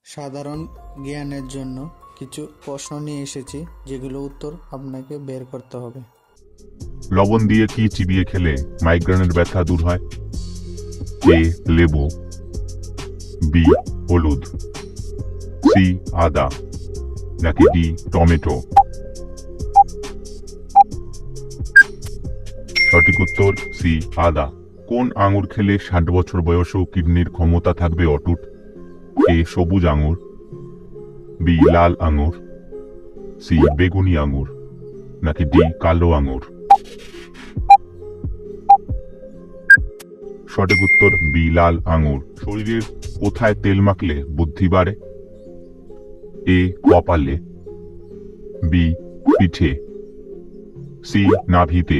সাধারণ জ্ঞানের জন্য কিছু প্রশ্ন নিয়ে এসেছি, যেগুলো উত্তর আপনাকে বের করতে হবে। লবণ দিয়ে কি চিবিয়ে খেলে মাইগ্রেনের ব্যথা দূর হয়? এ লেবু, বি হলুদ, সি আদা, নাকি ডি টমেটো? সঠিক উত্তর সি আদা। কোন আঙুর খেলে 60 বছর বয়সেও কিডনির ক্ষমতা থাকবে অটুট? এ সবুজ আঙুর, বি লাল আঙুর, সি বেগুনি আঙুর, নাকি ডি কালো আঙুর? সঠিক উত্তর বি লাল আঙুর। শরীরের কোথায় তেল মাখলে বুদ্ধি বাড়ে? এ কপালে, বি পিঠে, সি নাভিতে,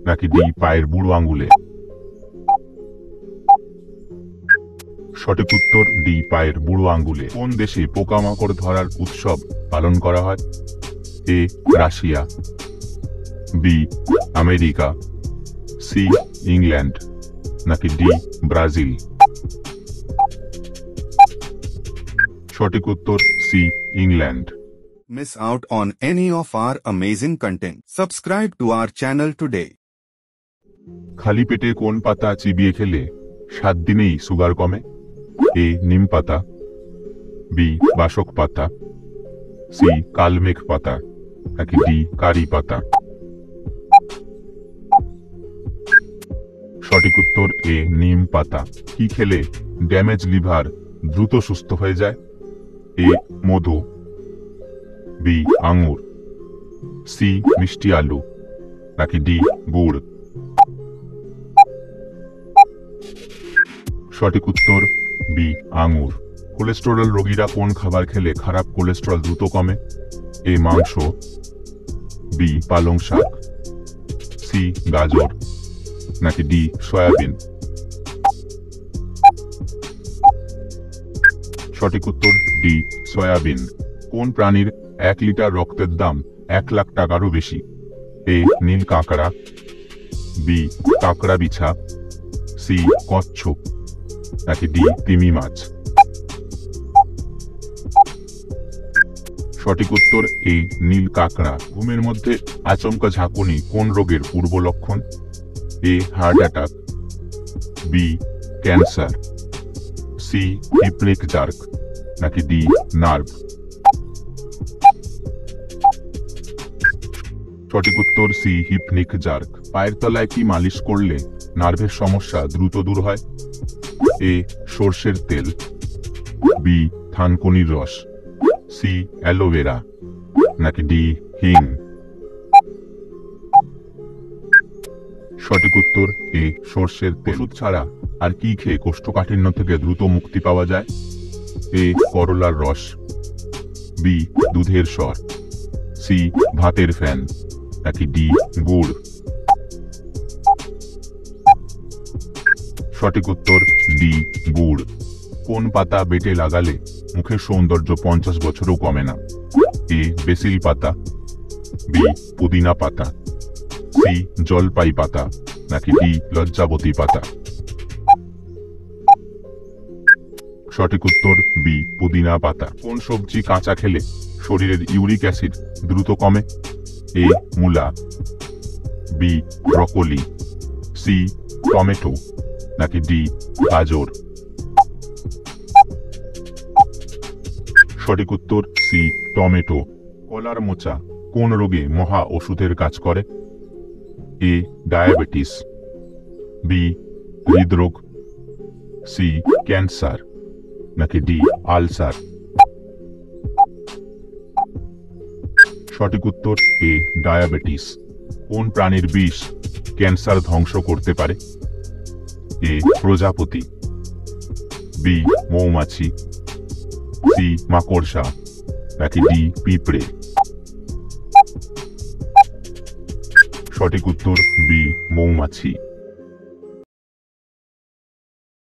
নাকি ডি পায়ের বুড়ো আঙ্গুলে? সঠিক উত্তর ডি পায়ের বুড়ো আঙ্গুলে। কোন দেশে পোকামাকড় ধরার উৎসব পালন করা হয়? A Russia, B America, C England, নাকি ডি ব্রাজিল? সঠিক উত্তর C England. Miss out on any of our amazing content. Subscribe to our channel today. খালি পেটে কোন পাতা চিবিয়ে খেলে 7 দিনেই সুগার কমে? এ নিম পাতা, বি বাসক পাতা, সি কালমেঘ পাতা, নাকি ডি কারি পাতা? সঠিক উত্তর এ নিম পাতা। কি খেলে ড্যামেজ লিভার দ্রুত সুস্থ হয়ে যায়? এ মধু, বি আঙুর, সি মিষ্টি আলু, নাকি ডি গুড়? সঠিক উত্তর বি আঙুর। কোলেস্টেরল রোগীরা কোন খাবার খেলে খারাপ কোলেস্টেরল দ্রুত কমে? এ মাংস, বি পালং শাক, সি গাজর, নাকি ডি সয়াবিন? সঠিক উত্তর ডি সয়াবিন। কোন প্রাণীর 1 লিটার রক্তের দাম 1 লাখ টাকারও বেশি? এ নীল কাঁকড়া, বি কাঁকড়া বিছা, সি কচ্ছপ, নাকি ডি তিমি মাছ? সঠিক উত্তর এ নীল কাঁকড়া। ঘুমের মধ্যে আচমকা ঝাঁকুনি কোন রোগের পূর্ব লক্ষণ? A heart attack, B cancer, C hip jerk, নাকি ডি নার্ভ? সঠিক উত্তর সি হিপনিক জার্ক। পায়ের তলায় কি মালিশ করলে নার্ভের সমস্যা দ্রুত দূর হয়? এ সর্ষের তেল, বি থানকুনির রস, সি অ্যালোভেরা, নাকি ডি হিং? সঠিক উত্তর এ সর্ষের তেল। ওষুধ ছাড়া আর কি খেয়ে কোষ্ঠকাঠিন্য থেকে দ্রুত মুক্তি পাওয়া যায়? এ করলার রস, বি দুধের স্বর, সি ভাতের ফ্যান, নাকি ডি গুড়? সঠিক উত্তর ডি গুড়। কোন পাতা বেটে লাগালে মুখের সৌন্দর্য 50 বছরও কমে না? এ বেসিল পাতা, বি পুদিনা পাতা, সি জলপাই পাতা, নাকি ডি লজ্জাবতী পাতা? সঠিক উত্তর বি পুদিনা পাতা। কোন সবজি কাঁচা খেলে শরীরের ইউরিক অ্যাসিড দ্রুত কমে? এ মূলা, বি ব্রকোলি, সি টমেটো, নাকি ডি গাজর? সঠিক উত্তর সি টমেটো। কলার মোচা কোন রোগে মহা ওষুধের কাজ করে? এ ডায়াবেটিস, বি হৃদরোগ, সি ক্যান্সার, নাকি ডি আলসার? সঠিক উত্তর এ ডায়াবেটিস। কোন প্রাণীর বিষ ক্যান্সার ধ্বংস করতে পারে? এ প্রজাপতি, বি মৌমাছি, সি মাকড়সা, নাকি ডি পিঁপড়ে? সঠিক উত্তর বি মৌমাছি।